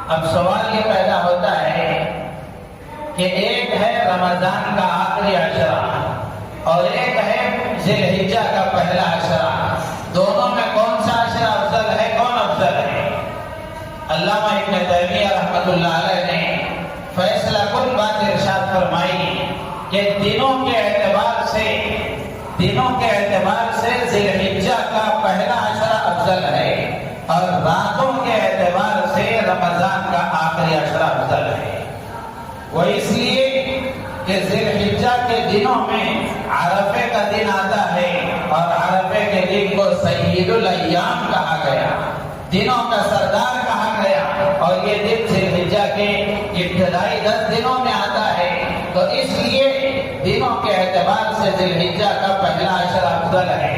اب سوال یہ پیدا ہوتا ہے کہ ایک ہے رمضان کا آخری عشرہ اور ایک ہے ذی الحجہ کا پہلا عشرہ، دونوں میں کون سا عشرہ افضل ہے، کون افضل ہے؟ علامہ ابن تیمیہ رحمۃ اللہ علیہ نے فیصلہ کن بات ارشاد فرمائی کہ دنوں کے اعتبار سے ذی الحجہ کا پہلا عشرہ افضل ہے اور راتوں کے اعتبار سے رمضان کا آخری عشرہ افضل ہے۔ وہ اس لیے کہ ذی الحجہ کے دنوں میں عرفے کا دن آتا ہے اور عرفے کے دن کو سید الایام کہا گیا، دنوں کا سردار کہا گیا، اور یہ دن ذی الحجہ کے ابتدائی 10 دنوں میں آتا ہے، تو اس لیے دنوں کے اعتبار سے ذی الحجہ کا پہلا عشرہ افضل ہے،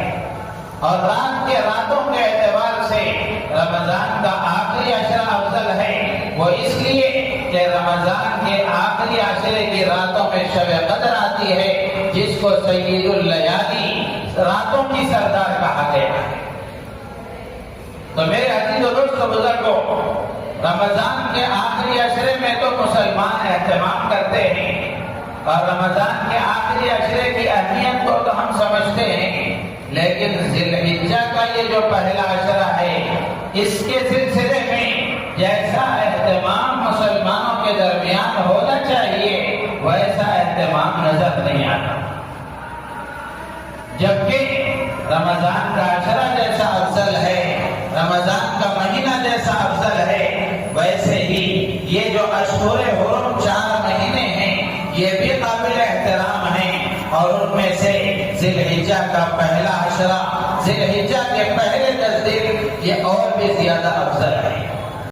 اور راتوں کے اعتبار سے رمضان کا آخری عشرہ افضل ہے۔ وہ اس لیے کہ رمضان کے آخری عشرے کی راتوں میں شب قدر آتی ہے، جس کو سید اللیالی، راتوں کی سردار کہا گیا ہے۔ تو میرے عزیز و دوست بزرگوں، رمضان کے آخری عشرے میں تو مسلمان اہتمام کرتے ہیں، اور رمضان کے آخری عشرے کی اہمیت کو تو ہم سمجھتے ہیں، لیکن ذی الحجہ کا یہ جو پہلا عشرہ ہے، اس کے سلسلے میں جیسا اہتمام مسلمانوں کے درمیان ہونا چاہیے ویسا اہتمام نظر نہیں آتا، جبکہ رمضان کا عشرہ جیسا افضل ہے، رمضان کا مہینہ جیسا افضل ہے، ویسے ہی یہ جو اشہر حرم 4 مہینے ہیں یہ بھی قابل احترام ہیں، اور ان میں سے ذی الحجہ کا پہلا عشرہ، ذی الحجہ کے پہلے 10 دن یہ اور بھی زیادہ افضل ہے۔